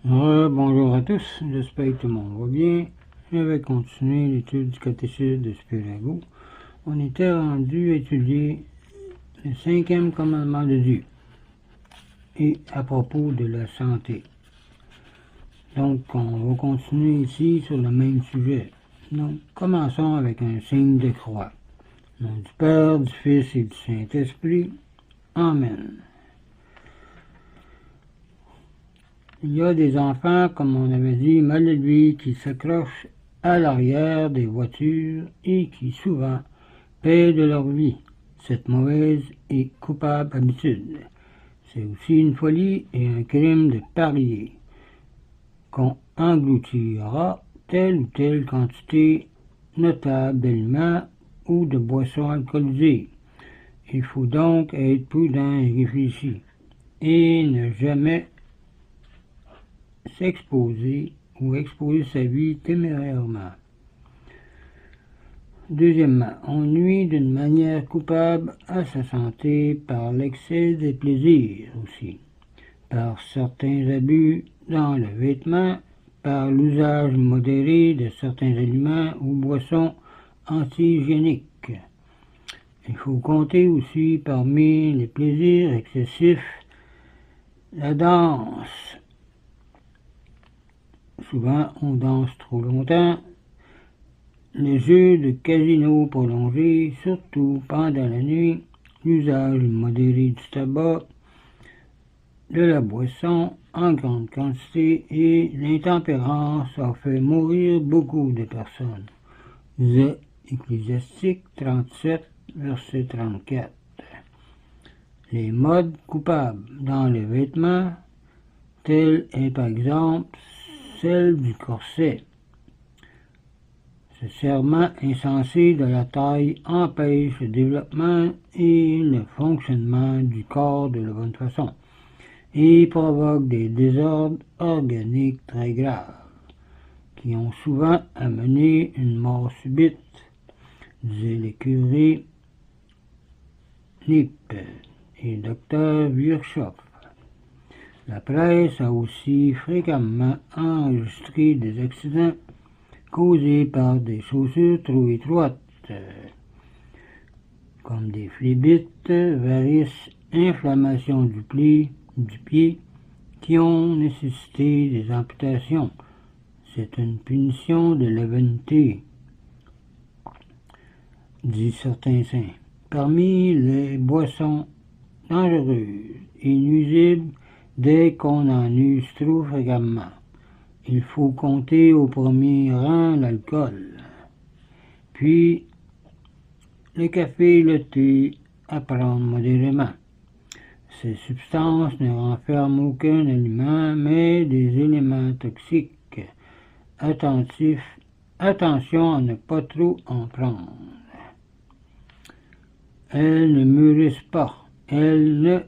Bonjour à tous, j'espère que tout le monde va bien. Je vais continuer l'étude du catéchisme de Spirago. On était rendu à étudier le 5e commandement de Dieu et à propos de la santé. Donc, on va continuer ici sur le même sujet. Donc, commençons avec un signe de croix. Au nom du Père, du Fils et du Saint-Esprit. Amen. Il y a des enfants, comme on avait dit, mal élevés qui s'accrochent à l'arrière des voitures et qui souvent paient de leur vie cette mauvaise et coupable habitude. C'est aussi une folie et un crime de parier qu'on engloutira telle ou telle quantité notable d'aliments ou de boissons alcoolisées. Il faut donc être prudent et réfléchi et ne jamais s'exposer ou exposer sa vie témérairement. Deuxièmement, on nuit d'une manière coupable à sa santé par l'excès des plaisirs aussi, par certains abus dans le vêtement, par l'usage modéré de certains aliments ou boissons anti-hygiéniques. Il faut compter aussi parmi les plaisirs excessifs la danse. Souvent, on danse trop longtemps. Les jeux de casino prolongés, surtout pendant la nuit, l'usage modéré du tabac, de la boisson en grande quantité et l'intempérance ont fait mourir beaucoup de personnes. The Ecclésiastique 37, verset 34. Les modes coupables dans les vêtements, tels est par exemple celle du corset. Ce serment insensé de la taille empêche le développement et le fonctionnement du corps de la bonne façon et provoque des désordres organiques très graves qui ont souvent amené une mort subite, disaient les curés Nip et Dr Virchow. La presse a aussi fréquemment enregistré des accidents causés par des chaussures trop étroites, comme des phlébites, varices, inflammations du pied, qui ont nécessité des amputations. C'est une punition de l'avèneté, disent certains saints. Parmi les boissons dangereuses et nuisibles, dès qu'on en use trop fréquemment, il faut compter au premier rang l'alcool, puis le café et le thé à prendre modérément. Ces substances ne renferment aucun aliment, mais des éléments toxiques. Attention à ne pas trop en prendre. Elles ne mûrissent pas, elles ne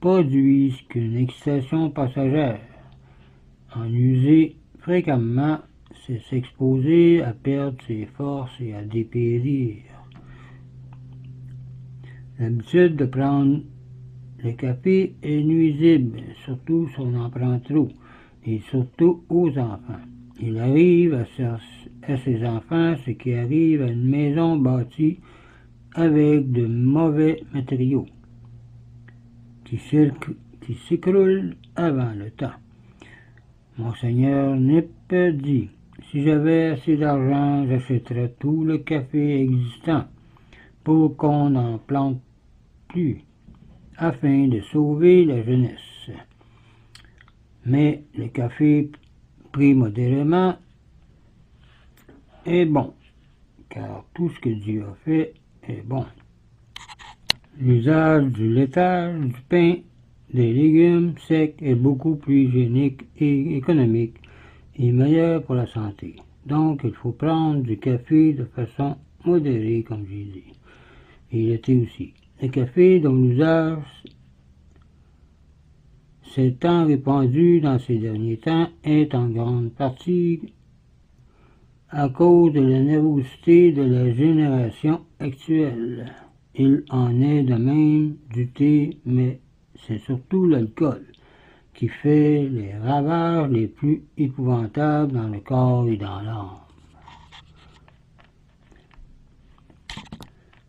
produisent qu'une excitation passagère. En user fréquemment, c'est s'exposer à perdre ses forces et à dépérir. L'habitude de prendre le café est nuisible, surtout si on en prend trop, et surtout aux enfants. Il arrive à ces enfants ce qui arrive à une maison bâtie avec de mauvais matériaux, qui s'écroule avant le temps. Monseigneur Nip dit, si j'avais assez d'argent, j'achèterais tout le café existant pour qu'on n'en plante plus, afin de sauver la jeunesse. Mais le café pris modérément est bon, car tout ce que Dieu a fait est bon. L'usage du laitage, du pain, des légumes secs est beaucoup plus hygiénique et économique et meilleur pour la santé. Donc, il faut prendre du café de façon modérée, comme j'ai dit. Et le thé aussi. Le café dont l'usage s'est tant répandu dans ces derniers temps est en grande partie à cause de la nervosité de la génération actuelle. Il en est de même du thé, mais c'est surtout l'alcool qui fait les ravages les plus épouvantables dans le corps et dans l'âme.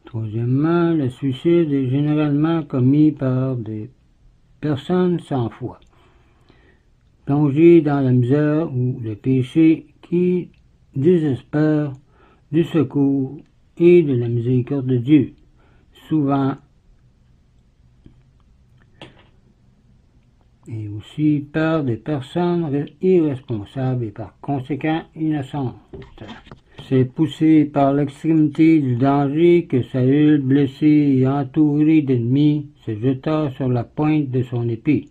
Troisièmement, le suicide est généralement commis par des personnes sans foi, plongées dans la misère ou le péché, qui désespèrent du secours et de la miséricorde de Dieu, souvent, et aussi par des personnes irresponsables et par conséquent innocentes. C'est poussé par l'extrémité du danger que Saül, blessé et entouré d'ennemis, se jeta sur la pointe de son épée.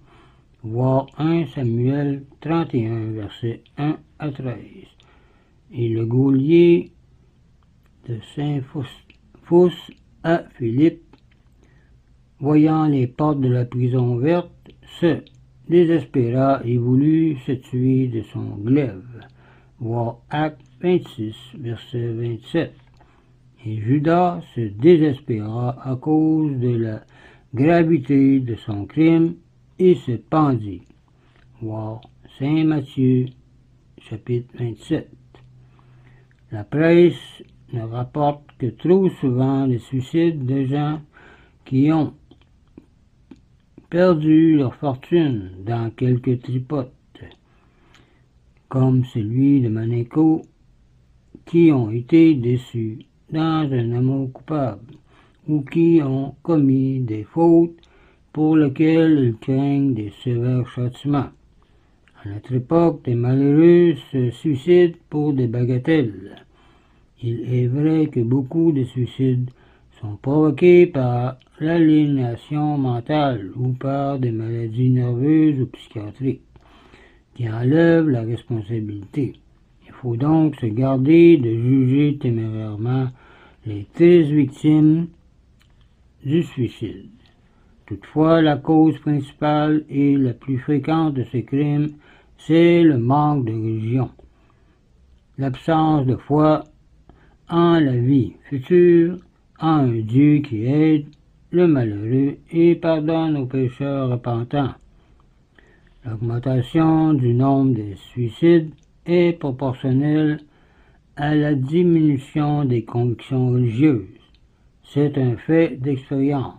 Voir 1 Samuel 31, versets 1 à 13. Et le geôlier de Saint-Fous à Philippe, voyant les portes de la prison ouvertes, se désespéra et voulut se tuer de son glaive. Voir Actes 26, verset 27. Et Judas se désespéra à cause de la gravité de son crime et se pendit. Voir Saint Matthieu, chapitre 27. La presse ne rapporte que trop souvent les suicides de gens qui ont perdu leur fortune dans quelques tripotes, comme celui de Maneco, qui ont été déçus dans un amour coupable, ou qui ont commis des fautes pour lesquelles ils craignent des sévères châtiments. À notre époque, des malheureux se suicident pour des bagatelles. Il est vrai que beaucoup de suicides sont provoqués par l'aliénation mentale ou par des maladies nerveuses ou psychiatriques qui enlèvent la responsabilité. Il faut donc se garder de juger témérairement les 13 victimes du suicide. Toutefois, la cause principale et la plus fréquente de ces crimes, c'est le manque de religion, l'absence de foi en la vie future, en un Dieu qui aide le malheureux et pardonne aux pécheurs repentants. L'augmentation du nombre des suicides est proportionnelle à la diminution des convictions religieuses. C'est un fait d'expérience.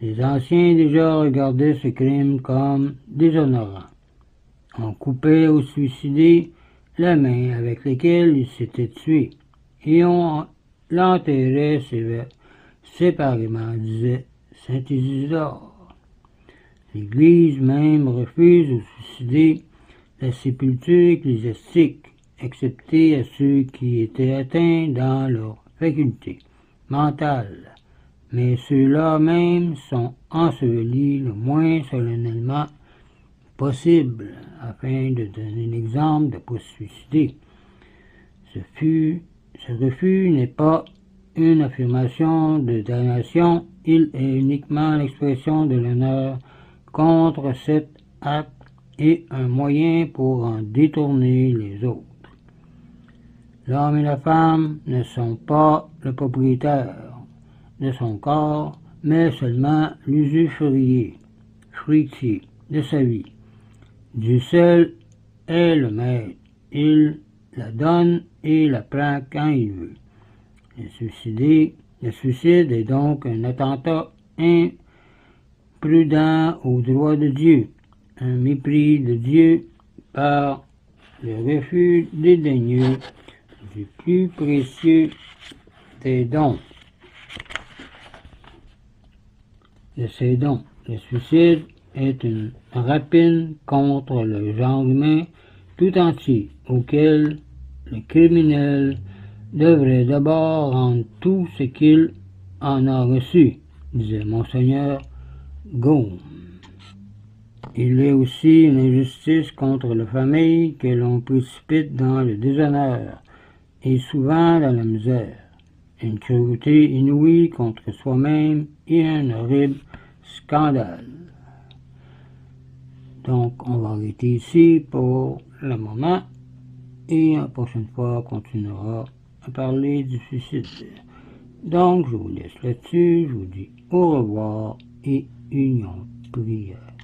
Les anciens déjà regardaient ce crime comme déshonorant. On coupait aux suicidés la main avec laquelle ils s'étaient tués, et on l'enterrait séparément, disait saint Isidore. L'Église même refuse aux suicidés la sépulture ecclésiastique, excepté à ceux qui étaient atteints dans leur faculté mentale, mais ceux-là même sont ensevelis le moins solennellement possible, afin de donner l'exemple de ne pas se suicider. Ce refus n'est pas une affirmation de damnation, il est uniquement l'expression de l'honneur contre cet acte et un moyen pour en détourner les autres. L'homme et la femme ne sont pas le propriétaire de son corps, mais seulement l'usufruitier de sa vie. Dieu seul est le maître, il la donne et la prend quand il veut. Le suicide est donc un attentat imprudent au droit de Dieu, un mépris de Dieu par le refus dédaigneux du plus précieux des dons. De ces dons, le suicide est une rapine contre le genre humain tout entier, auquel le criminel devrait d'abord rendre tout ce qu'il en a reçu, disait Monseigneur Gaume. Il est aussi une injustice contre la famille que l'on précipite dans le déshonneur et souvent dans la misère, une cruauté inouïe contre soi-même et un horrible scandale. Donc, on va arrêter ici pour le moment et la prochaine fois, on continuera à parler du suicide. Donc, je vous laisse là-dessus, je vous dis au revoir et union prière.